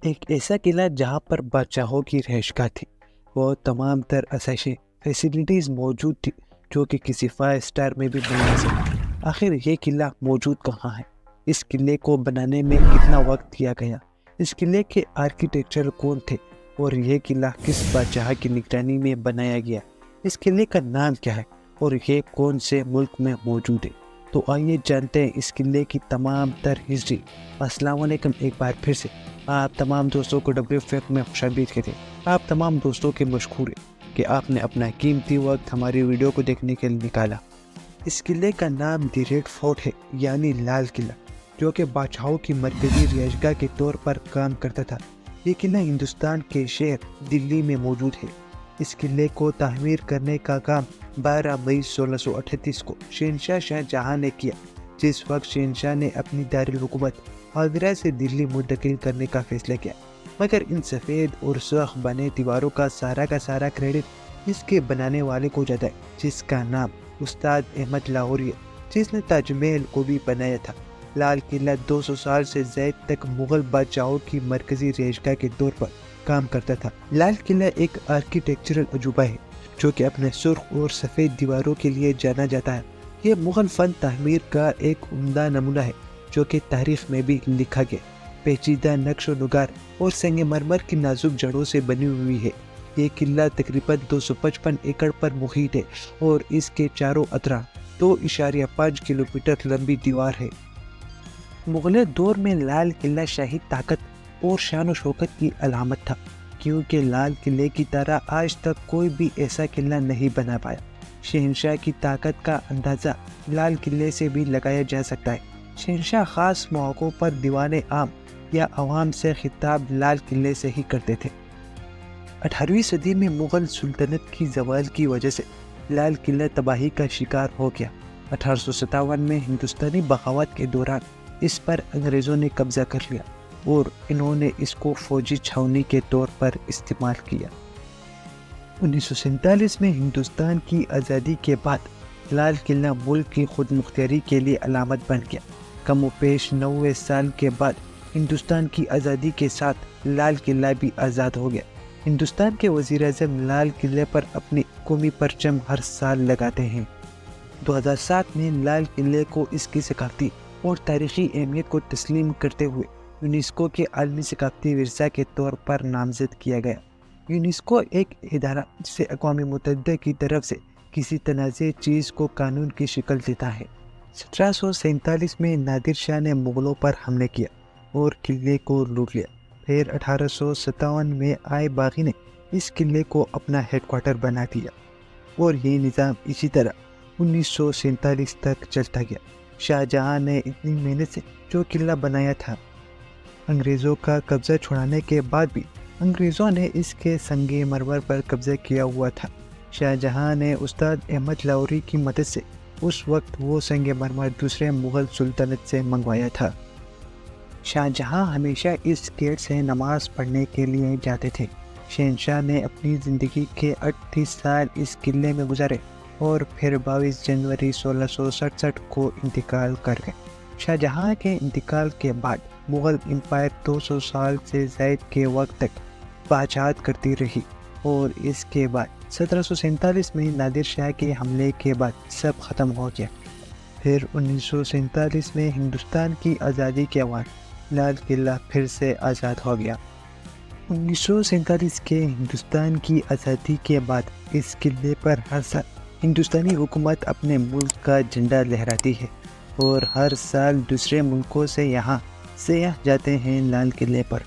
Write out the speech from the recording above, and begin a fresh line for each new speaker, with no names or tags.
ایک ایسا قلعہ جہاں پر بادشاہوں کی رہائشگاہ تھی، وہ تمام تر آسائشیں فیسلٹیز موجود تھی جو کہ کسی 5 اسٹار میں بھی مناسب۔ آخر یہ قلعہ موجود کہاں ہے؟ اس قلعے کو بنانے میں کتنا وقت دیا گیا؟ اس قلعے کے آرکیٹیکچر کون تھے اور یہ قلعہ کس بادشاہ کی نگرانی میں بنایا گیا؟ اس قلعے کا نام کیا ہے اور یہ کون سے ملک میں موجود ہے؟ تو آئیے جانتے ہیں اس قلعے کی تمام تر ہسٹری۔ السلام علیکم، ایک بار پھر سے آپ تمام دوستوں کو WFF میں خوش آمدید کہتے ہیں۔ آپ تمام دوستوں کے مشکور ہیں کہ آپ نے اپنا قیمتی وقت ہماری ویڈیو کو دیکھنے کے لیے نکالا۔ اس قلعے کا نام دی ریڈ فورٹ ہے، یعنی لال قلعہ، جو کہ بادشاہوں کی مرکزی رہائشگاہ کے طور پر کام کرتا تھا۔ یہ قلعہ ہندوستان کے شہر دلی میں موجود ہے۔ اس قلعے کو تعمیر کرنے کا کام 12 مئی 1638 کو شہنشاہ شاہجہاں نے کیا، جس وقت شہنشاہ نے اپنی دارالحکومت آگرہ سے دلی منتقل کرنے کا فیصلہ کیا۔ مگر ان سفید اور سرخ بنے دیواروں کا سارا کریڈٹ اس کے بنانے والے کو جاتا ہے، جس کا نام استاد احمد لاہوری ہے، جس نے تاج محل کو بھی بنایا تھا۔ لال قلعہ 200 سال سے زائد تک مغل بادشاہوں کی مرکزی رہائشگاہ کے طور پر کام کرتا تھا۔ لال قلعہ ایک آرکیٹیکچرل عجوبہ ہے جو کہ اپنے سرخ اور سفید دیواروں کے لیے جانا جاتا ہے۔ یہ مغل فن تعمیر کا ایک عمدہ نمونہ ہے جو کہ تاریخ میں بھی لکھا گیا۔ پیچیدہ نقش و نگار اور سنگ مرمر کی نازک جڑوں سے بنی ہوئی ہے۔ یہ قلعہ تقریباً 255 ایکڑ پر محیط ہے اور اس کے چاروں اطراف 2.5 کلومیٹر لمبی دیوار ہے۔ مغلیہ دور میں لال قلعہ شاہی طاقت اور شان و شوکت کی علامت تھا، کیونکہ لال قلعے کی طرح آج تک کوئی بھی ایسا قلعہ نہیں بنا پایا۔ شہنشاہ کی طاقت کا اندازہ لال قلعے سے بھی لگایا جا سکتا ہے۔ شہنشاہ خاص موقعوں پر دیوان عام یا عوام سے خطاب لال قلعے سے ہی کرتے تھے۔ 18ویں صدی میں مغل سلطنت کی زوال کی وجہ سے لال قلعہ تباہی کا شکار ہو گیا۔ 1857 میں ہندوستانی بغاوت کے دوران اس پر انگریزوں نے قبضہ کر لیا اور انہوں نے اس کو فوجی چھاؤنی کے طور پر استعمال کیا۔ 1947 میں ہندوستان کی آزادی کے بعد لال قلعہ ملک کی خود مختاری کے لیے علامت بن گیا۔ کم و بیش 90 سال کے بعد ہندوستان کی آزادی کے ساتھ لال قلعہ بھی آزاد ہو گیا۔ ہندوستان کے وزیر اعظم لال قلعے پر اپنی قومی پرچم ہر سال لگاتے ہیں۔ 2007 میں لال قلعے کو اس کی ثقافتی اور تاریخی اہمیت کو تسلیم کرتے ہوئے یونیسکو کے عالمی ثقافتی ورثہ کے طور پر نامزد کیا گیا۔ یونیسکو ایک ادارہ جسے اقوام متحدہ کی طرف سے کسی تنازع چیز کو قانون کی شکل دیتا ہے۔ 1747 میں نادر شاہ نے مغلوں پر حملے کیا اور قلعے کو لوٹ لیا۔ پھر 1857 میں آئے باغی نے اس قلعے کو اپنا ہیڈ کوارٹر بنا دیا اور یہ نظام اسی طرح 1947 تک چلتا گیا۔ شاہجہاں نے اتنی محنت سے جو قلعہ بنایا تھا، انگریزوں کا قبضہ چھڑانے کے بعد بھی انگریزوں نے اس کے سنگ مرمر پر قبضہ کیا ہوا تھا۔ شاہجہاں نے استاد احمد لاہوری کی مدد سے اس وقت وہ سنگ مرمر دوسرے مغل سلطنت سے منگوایا تھا۔ شاہجہاں ہمیشہ اس گیٹ سے نماز پڑھنے کے لیے جاتے تھے۔ شہنشاہ نے اپنی زندگی کے 38 سال اس قلعے میں گزارے اور پھر 22 جنوری 1667 کو انتقال کر گئے۔ شاہجہاں کے انتقال کے بعد مغل امپائر 200 سال سے زائد کے وقت تک بادشاہت کرتی رہی اور اس کے بعد 1747 میں نادر شاہ کے حملے کے بعد سب ختم ہو گیا۔ پھر 1947 میں ہندوستان کی آزادی کے بعد لال قلعہ پھر سے آزاد ہو گیا۔ 1947 کے ہندوستان کی آزادی کے بعد اس قلعے پر ہر سال ہندوستانی حکومت اپنے ملک کا جھنڈا لہراتی ہے اور ہر سال دوسرے ملکوں سے یہاں سیاح جاتے ہیں لال قلعے پر۔